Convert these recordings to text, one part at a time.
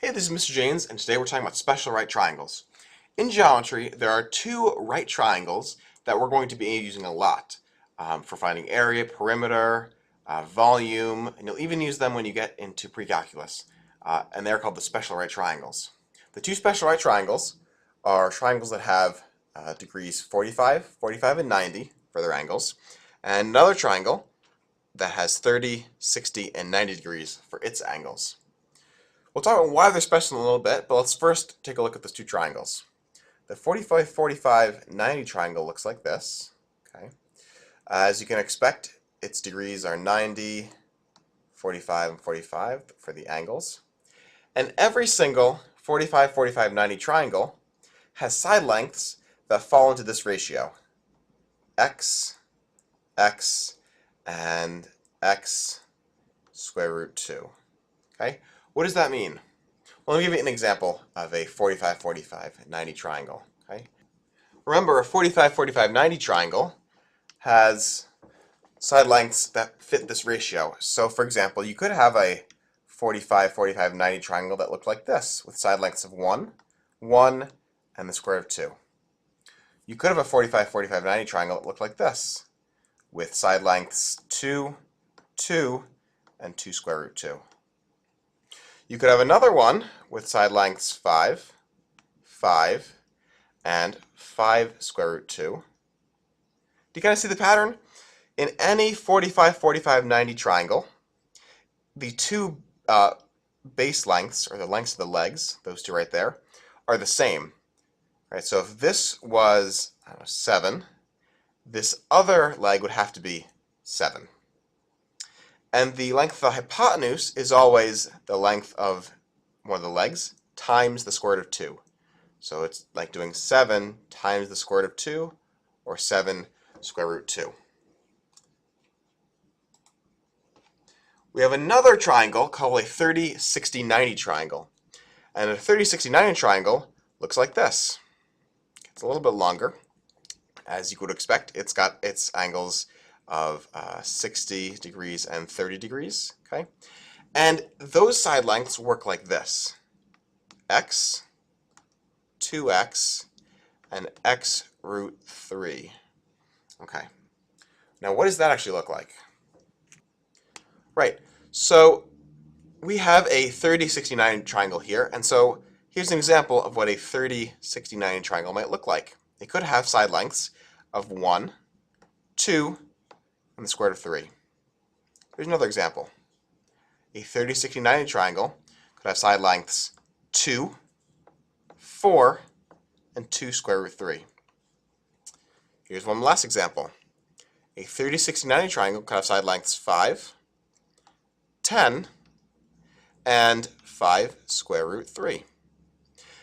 Hey, this is Mr. James, and today we're talking about special right triangles. In geometry, there are two right triangles that we're going to be using a lot for finding area, perimeter, volume, and you'll even use them when you get into pre-calculus. And they're called the special right triangles. The two special right triangles are triangles that have degrees 45, 45, and 90 for their angles, and another triangle that has 30, 60, and 90 degrees for its angles. We'll talk about why they're special in a little bit, but let's first take a look at those two triangles. The 45, 45, 90 triangle looks like this. Okay. As you can expect, its degrees are 90, 45, and 45 for the angles. And every single 45, 45, 90 triangle has side lengths that fall into this ratio. X, X, and X square root 2. Okay? What does that mean? Well, let me give you an example of a 45, 45, 90 triangle. Okay? Remember, a 45, 45, 90 triangle has side lengths that fit this ratio. So, for example, you could have a 45, 45, 90 triangle that looked like this, with side lengths of 1, 1, and the square root of 2. You could have a 45, 45, 90 triangle that looked like this, with side lengths 2, 2, and 2 square root 2. You could have another one with side lengths 5, 5, and 5 square root 2. Do you kind of see the pattern? In any 45, 45, 90 triangle, the two base lengths, or the lengths of the legs, those two right there, are the same. Right, so if this was 7, this other leg would have to be 7. And the length of the hypotenuse is always the length of one of the legs times the square root of 2. So it's like doing 7 times the square root of 2, or 7 square root 2. We have another triangle called a 30, 60, 90 triangle. And a 30, 60, 90 triangle looks like this. It's a little bit longer. As you would expect, it's got its angles of 60 degrees and 30 degrees, okay? And those side lengths work like this. X, 2x, and x root 3. Okay. Now what does that actually look like? Right, so we have a 30, 60, 90 triangle here, and so here's an example of what a 30, 60, 90 triangle might look like. It could have side lengths of 1, 2, and the square root of 3. Here's another example. A 30, 60, 90 triangle could have side lengths 2, 4, and 2 square root 3. Here's one last example. A 30, 60, 90 triangle could have side lengths 5, 10, and 5 square root 3.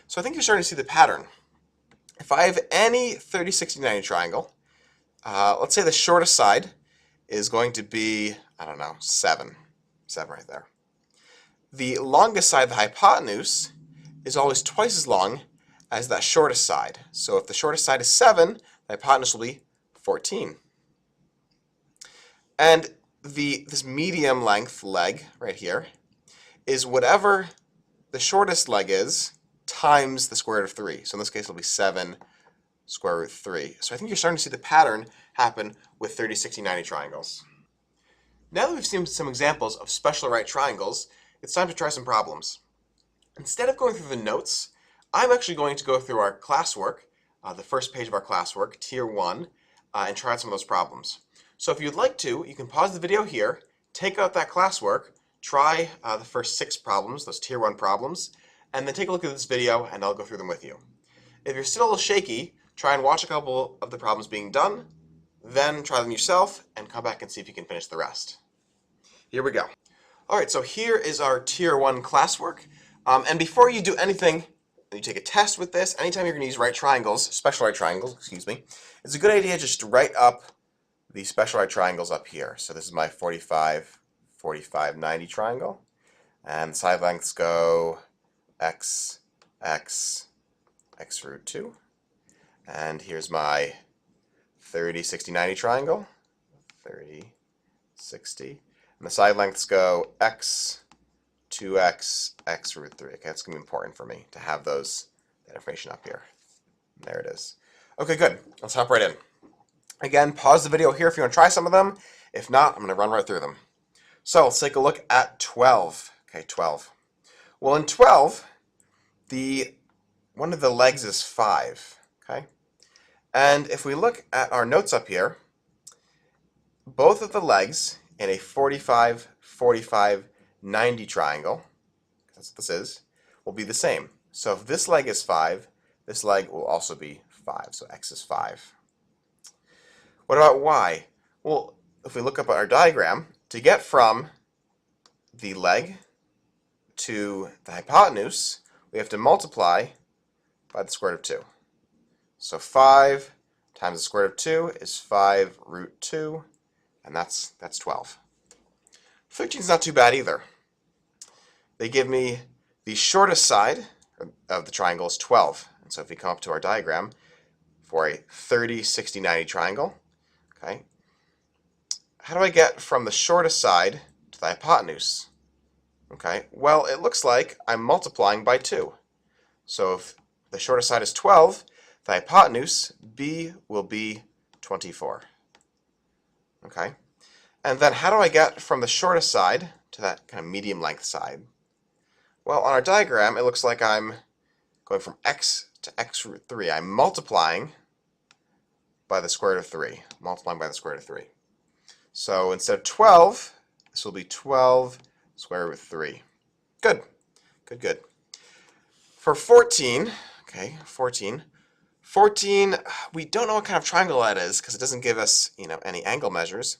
So I think you're starting to see the pattern. If I have any 30, 60, 90 triangle, let's say the shortest side is going to be, 7. 7 right there. The longest side, the hypotenuse, is always twice as long as that shortest side. So if the shortest side is 7, the hypotenuse will be 14. And this medium length leg right here is whatever the shortest leg is times the square root of 3. So in this case, it'll be 7 square root 3. So I think you're starting to see the pattern happen with 30, 60, 90 triangles. Now that we've seen some examples of special right triangles, it's time to try some problems. Instead of going through the notes, I'm actually going to go through our classwork, the first page of our classwork, Tier 1, and try out some of those problems. So if you'd like to, you can pause the video here, take out that classwork, try the first 6 problems, those Tier 1 problems, and then take a look at this video and I'll go through them with you. If you're still a little shaky, try and watch a couple of the problems being done, then try them yourself and come back and see if you can finish the rest. Here we go. Alright, so here is our Tier 1 classwork. And before you do anything, you take a test with this, anytime you're going to use right triangles, special right triangles, excuse me, it's a good idea just to write up the special right triangles up here. So this is my 45, 45, 90 triangle. And the side lengths go x, x, x root 2. And here's my 30, 60, 90 triangle. 30, 60. And the side lengths go x, 2x, x root 3. Okay, that's going to be important for me to have that information up here. There it is. Okay, good. Let's hop right in. Again, pause the video here if you want to try some of them. If not, I'm going to run right through them. So let's take a look at 12. Okay, 12. Well, in 12, one of the legs is 5. Okay? And if we look at our notes up here, both of the legs in a 45, 45, 90 triangle, that's what this is, will be the same. So if this leg is 5, this leg will also be 5. So x is 5. What about y? Well, if we look up at our diagram, to get from the leg to the hypotenuse, we have to multiply by the square root of 2. So 5 times the square root of 2 is 5 root 2, and that's 12. 13 is not too bad either. They give me the shortest side of the triangle is 12. And so if we come up to our diagram for a 30, 60, 90 triangle, okay, how do I get from the shortest side to the hypotenuse? Okay, well, it looks like I'm multiplying by 2. So if the shortest side is 12, the hypotenuse, b, will be 24. Okay, and then how do I get from the shortest side to that kind of medium length side? Well, on our diagram, it looks like I'm going from x to x root 3. I'm multiplying by the square root of 3. Multiplying by the square root of 3. So instead of 12, this will be 12 square root of 3. Good. Good, good. For 14, okay, 14, we don't know what kind of triangle that is because it doesn't give us, any angle measures.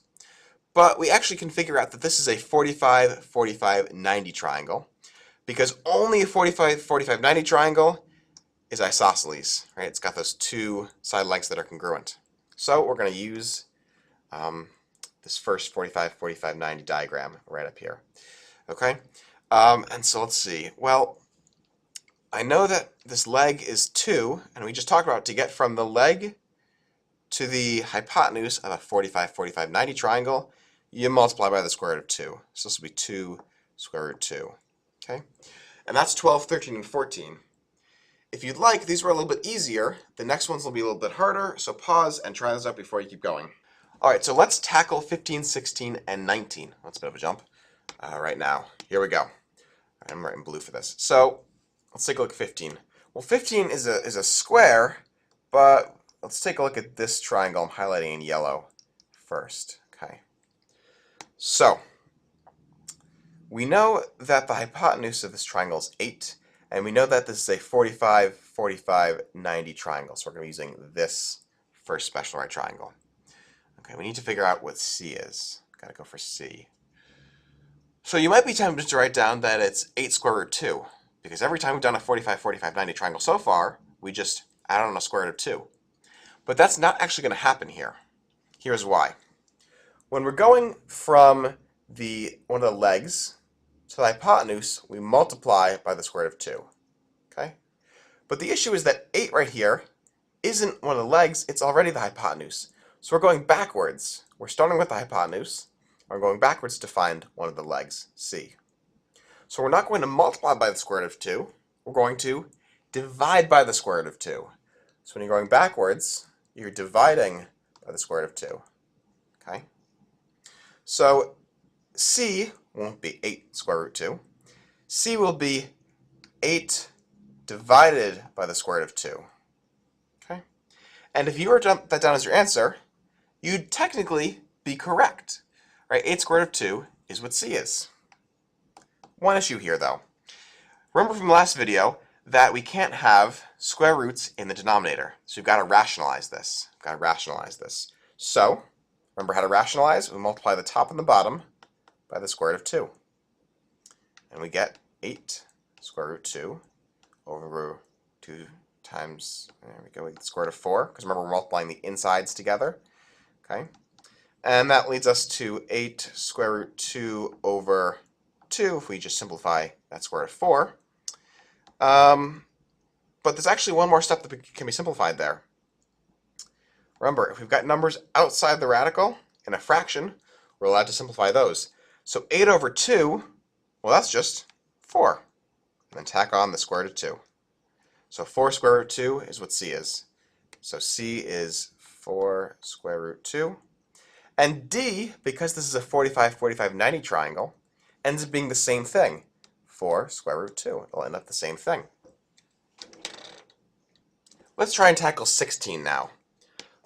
But we actually can figure out that this is a 45, 45, 90 triangle because only a 45, 45, 90 triangle is isosceles, right? It's got those two side lengths that are congruent. So we're going to use this first 45, 45, 90 diagram right up here. Okay? And so let's see. Well, I know that this leg is 2, and we just talked about to get from the leg to the hypotenuse of a 45, 45, 90 triangle, you multiply by the square root of 2. So this will be 2 square root 2. Okay? And that's 12, 13, and 14. If you'd like, these were a little bit easier. The next ones will be a little bit harder, so pause and try those out before you keep going. All right, so let's tackle 15, 16, and 19. That's a bit of a jump right now. Here we go. I'm writing blue for this. So let's take a look at 15. Well, 15 is a square, but let's take a look at this triangle I'm highlighting in yellow first. Okay. So we know that the hypotenuse of this triangle is 8, and we know that this is a 45, 45, 90 triangle. So we're going to be using this first special right triangle. Okay, we need to figure out what C is. Got to go for C. So you might be tempted to write down that it's 8 square root 2, because every time we've done a 45, 45, 90 triangle so far, we just add on a square root of 2. But that's not actually going to happen here. Here's why. When we're going from one of the legs to the hypotenuse, we multiply by the square root of 2. Okay? But the issue is that 8 right here isn't one of the legs, it's already the hypotenuse. So we're going backwards. We're starting with the hypotenuse, and we're going backwards to find one of the legs, C. So we're not going to multiply by the square root of 2, we're going to divide by the square root of 2. So when you're going backwards, you're dividing by the square root of 2. Okay? So C won't be 8 square root 2. C will be 8 divided by the square root of 2. Okay? And if you were to dump that down as your answer, you'd technically be correct. Right? 8 square root of 2 is what C is. One issue here, though. Remember from the last video that we can't have square roots in the denominator. So we've got to rationalize this. So, remember how to rationalize? We multiply the top and the bottom by the square root of 2. And we get 8 square root 2 over 2 times, there we go, the square root of 4. Because remember, we're multiplying the insides together. Okay? And that leads us to 8 square root 2 over 2 if we just simplify that square root of 4. But there's actually one more step that can be simplified there. Remember, if we've got numbers outside the radical in a fraction, we're allowed to simplify those. So 8 over 2, well, that's just 4. And then tack on the square root of 2. So 4 square root 2 is what C is. So C is 4 square root 2. And D, because this is a 45, 45, 90 triangle, ends up being the same thing. 4 square root 2. It'll end up the same thing. Let's try and tackle 16 now.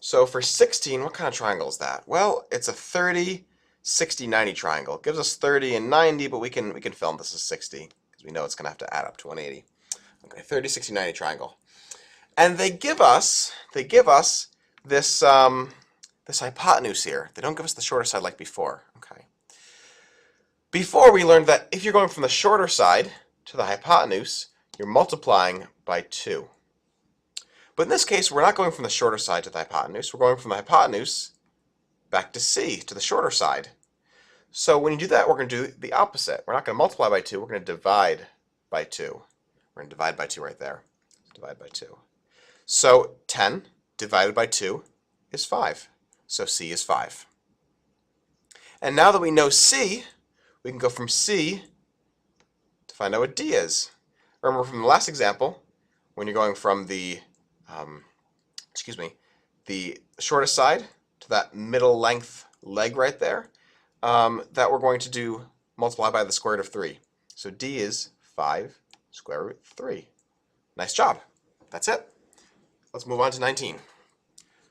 So for 16, what kind of triangle is that? Well, it's a 30, 60, 90 triangle. It gives us 30 and 90, but we can film this as 60 because we know it's going to have to add up to 180. Okay, 30, 60, 90 triangle. And they give us this this hypotenuse here. They don't give us the shorter side like before. Okay. Before we learned that if you're going from the shorter side to the hypotenuse, you're multiplying by 2. But in this case, we're not going from the shorter side to the hypotenuse. We're going from the hypotenuse back to C, to the shorter side. So when you do that, we're going to do the opposite. We're not going to multiply by 2. We're going to divide by 2. We're going to divide by 2 right there. Divide by 2. So 10 divided by 2 is 5. So C is 5. And now that we know C, we can go from C to find out what D is. Remember from the last example, when you're going from the the shortest side to that middle length leg right there, that we're going to do multiply by the square root of 3. So D is 5 square root 3. Nice job. That's it. Let's move on to 19.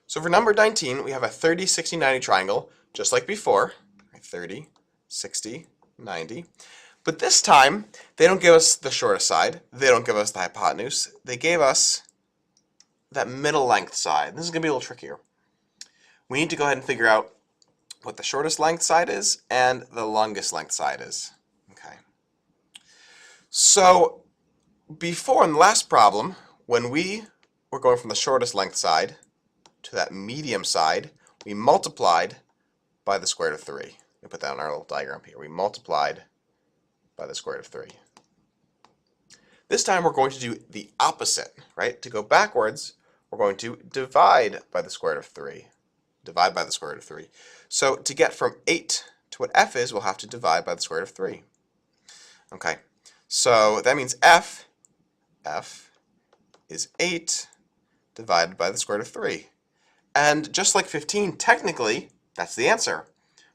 So for number 19, we have a 30, 60, 90 triangle, just like before. 30, 60, 90. But this time, they don't give us the shortest side. They don't give us the hypotenuse. They gave us that middle length side. This is going to be a little trickier. We need to go ahead and figure out what the shortest length side is and the longest length side is. Okay. So before in the last problem, when we were going from the shortest length side to that medium side, we multiplied by the square root of 3. Let me put that on our little diagram here. We multiplied by the square root of 3. This time we're going to do the opposite, right? To go backwards, we're going to divide by the square root of 3. Divide by the square root of 3. So to get from 8 to what f is, we'll have to divide by the square root of 3. Okay, so that means f is 8 divided by the square root of 3. And just like 15, technically, that's the answer.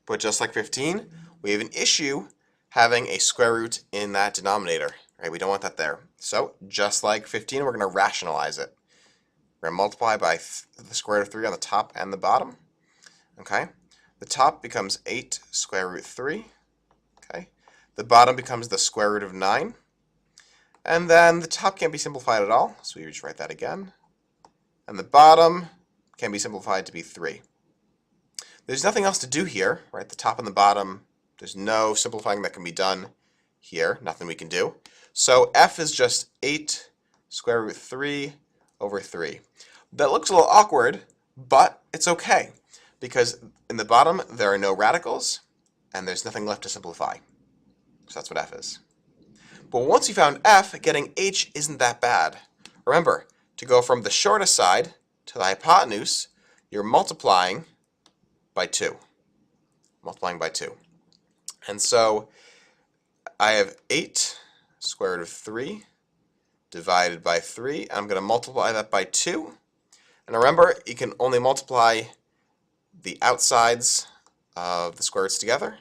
But just like 15, we have an issue having a square root in that denominator. Right? We don't want that there. So just like 15, we're going to rationalize it. We're going to multiply by the square root of 3 on the top and the bottom. Okay? The top becomes 8 square root 3. Okay? The bottom becomes the square root of 9. And then the top can't be simplified at all, so we just write that again. And the bottom can be simplified to be 3. There's nothing else to do here, right? The top and the bottom, there's no simplifying that can be done here. Nothing we can do. So f is just 8 square root 3 over 3. That looks a little awkward, but it's okay, because in the bottom there are no radicals, and there's nothing left to simplify. So that's what f is. But once you found f, getting h isn't that bad. Remember, to go from the shortest side to the hypotenuse, you're multiplying by 2. Multiplying by 2. And so I have 8 square root of 3 divided by 3. I'm going to multiply that by 2. And remember, you can only multiply the outsides of the square roots together.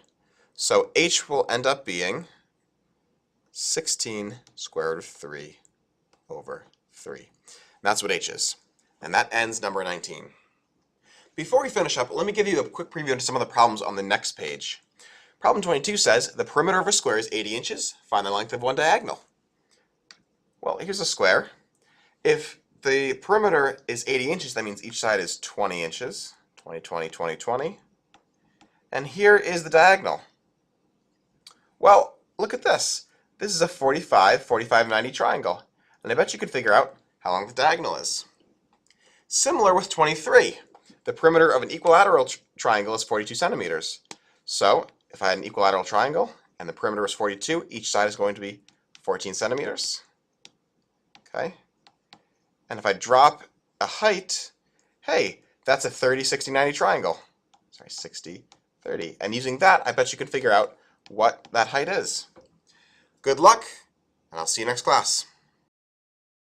So h will end up being 16 square root of 3 over 3. And that's what h is. And that ends number 19. Before we finish up, let me give you a quick preview into some of the problems on the next page. Problem 22 says, the perimeter of a square is 80 inches. Find the length of one diagonal. Well, here's a square. If the perimeter is 80 inches, that means each side is 20 inches. 20, 20, 20, 20. And here is the diagonal. Well, look at this. This is a 45, 45, 90 triangle. And I bet you could figure out how long the diagonal is. Similar with 23. The perimeter of an equilateral triangle is 42 centimeters. So if I had an equilateral triangle and the perimeter is 42, each side is going to be 14 centimeters. Okay? And if I drop a height, hey, that's a 30, 60, 90 triangle. Sorry, 60, 30. And using that, I bet you can figure out what that height is. Good luck. and I'll see you next class.